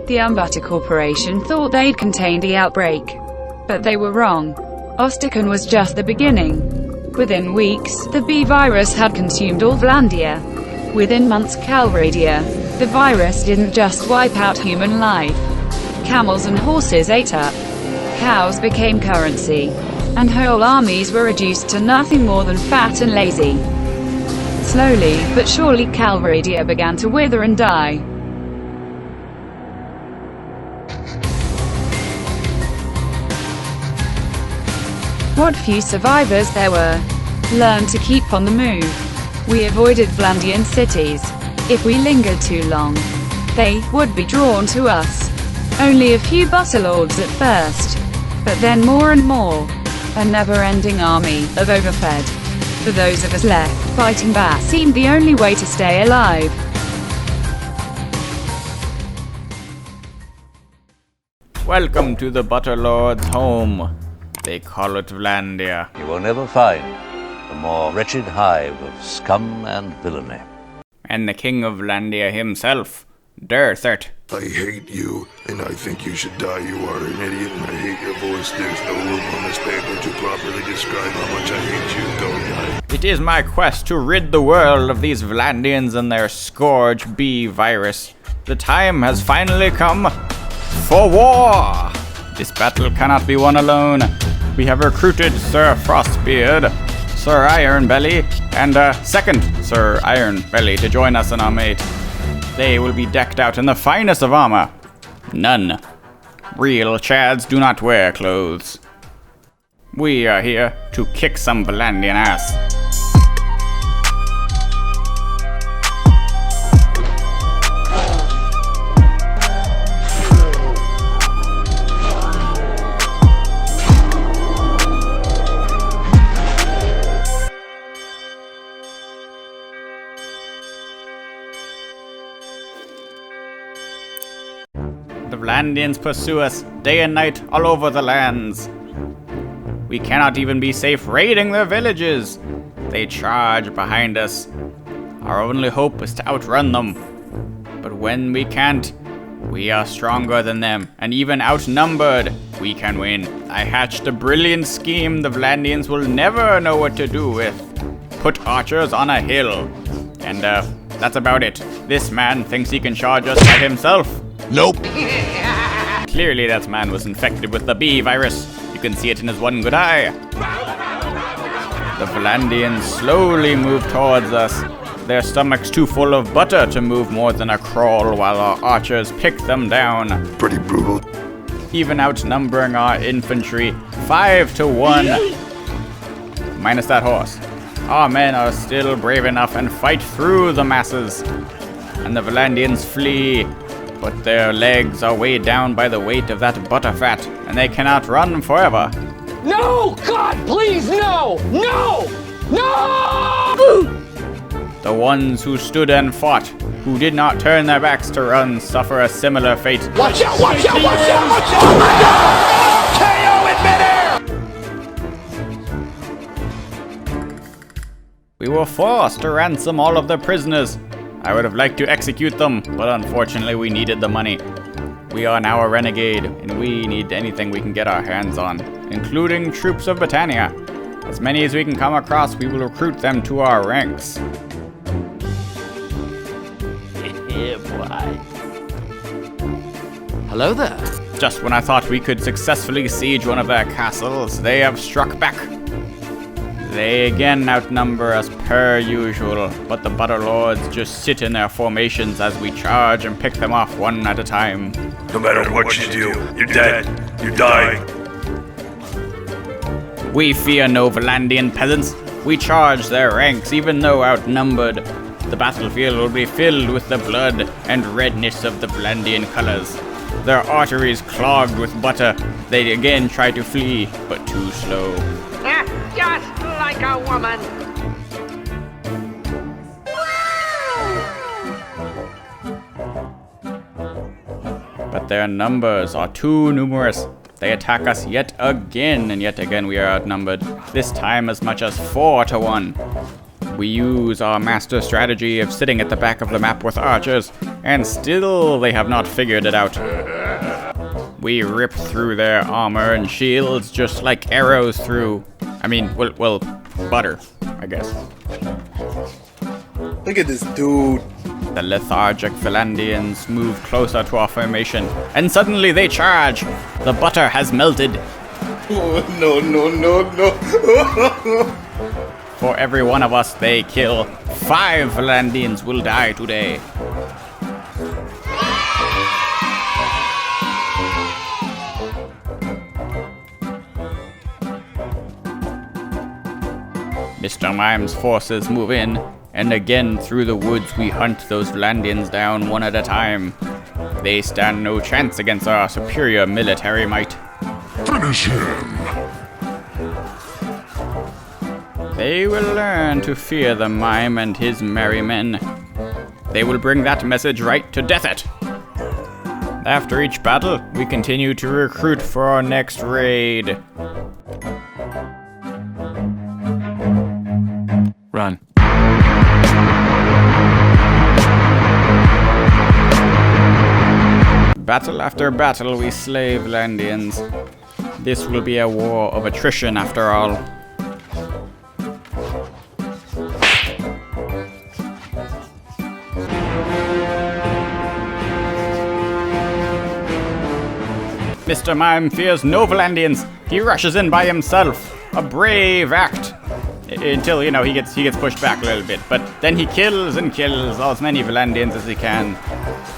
The Umbutter Corporation thought they'd contained the outbreak, but they were wrong. Ostrakan was just the beginning. Within weeks, the bee virus had consumed all Vlandia. Within months, Calradia. The virus didn't just wipe out human life. Camels and horses ate up. Cows became currency. And whole armies were reduced to nothing more than fat and lazy. Slowly, but surely Calradia began to wither and die. What few survivors there were learned to keep on the move. We avoided Vlandian cities. If we lingered too long, they would be drawn to us. Only a few Butterlords at first, but then more and more. A never-ending army of overfed. For those of us left, fighting back seemed the only way to stay alive. Welcome to the Butterlords' home. They call it Vlandia. You will never find a more wretched hive of scum and villainy. And the king of Vlandia himself, Derthert. I hate you, and I think you should die. You are an idiot, and I hate your voice. There's no room on this paper to properly describe how much I hate you. Go die. It is my quest to rid the world of these Vlandians and their scourge bee virus. The time has finally come for war! This battle cannot be won alone. We have recruited Sir Frostbeard, Sir Ironbelly, and a second Sir Ironbelly to join us in our mate. They will be decked out in the finest of armor. None. Real Chads do not wear clothes. We are here to kick some Vlandian ass. The Vlandians pursue us day and night all over the lands. We cannot even be safe raiding their villages. They charge behind us. Our only hope is to outrun them. But when we can't, we are stronger than them, and even outnumbered, we can win. I hatched a brilliant scheme the Vlandians will never know what to do with. Put archers on a hill. And that's about it. This man thinks he can charge us by himself. Nope. Clearly that man was infected with the bee virus. You can see it in his one good eye. The Vlandians slowly move towards us. Their stomachs too full of butter to move more than a crawl while our archers pick them down. Pretty brutal. Even outnumbering our infantry 5-1. Minus that horse. Our men are still brave enough and fight through the masses. And the Vlandians flee. But their legs are weighed down by the weight of that butterfat, and they cannot run forever. No! God, please, no! No! No! The ones who stood and fought, who did not turn their backs to run, suffer a similar fate. Watch out! Watch out! Watch out! Watch out! Oh my God! KO in midair! We were forced to ransom all of the prisoners. I would have liked to execute them, but unfortunately we needed the money. We are now a renegade, and we need anything we can get our hands on, including troops of Britannia. As many as we can come across, we will recruit them to our ranks. Yeah, boy. Hello there. Just when I thought we could successfully siege one of their castles, they have struck back. They again outnumber us per usual, but the Butterlords just sit in their formations as we charge and pick them off one at a time. No matter what you do, you're dead. You die. We fear no Vlandian peasants. We charge their ranks even though outnumbered. The battlefield will be filled with the blood and redness of the Vlandian colors. Their arteries clogged with butter. They again try to flee, but too slow. Just like a woman. But their numbers are too numerous. They attack us yet again, and yet again we are outnumbered. This time as much as 4-1. We use our master strategy of sitting at the back of the map with archers, and still they have not figured it out. We rip through their armor and shields just like arrows through... well, butter, I guess. Look at this dude. The lethargic Valandians move closer to our formation, and suddenly they charge! The butter has melted. Oh, no. For every one of us they kill, 5 Valandians will die today. Mr. Mime's forces move in, and again through the woods we hunt those Valandians down one at a time. They stand no chance against our superior military might. Finish him! They will learn to fear the Mime and his merry men. They will bring that message right to Deathit. After each battle, we continue to recruit for our next raid. Run. Battle after battle, we slay Valandians. This will be a war of attrition after all. Mr. Mime fears no Valandians. He rushes in by himself. A brave act. Until, he gets pushed back a little bit. But then he kills and kills as many Valandians as he can.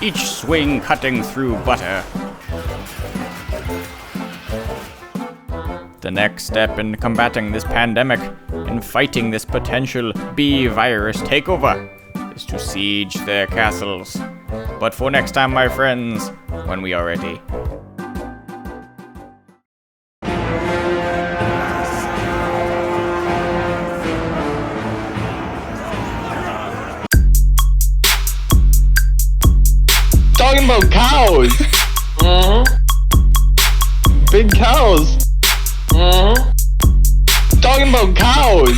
Each swing cutting through butter. The next step in combating this pandemic, in fighting this potential bee virus takeover, is to siege their castles. But for next time, my friends, when we are ready. Talking about cows. Big cows. Talking about cows.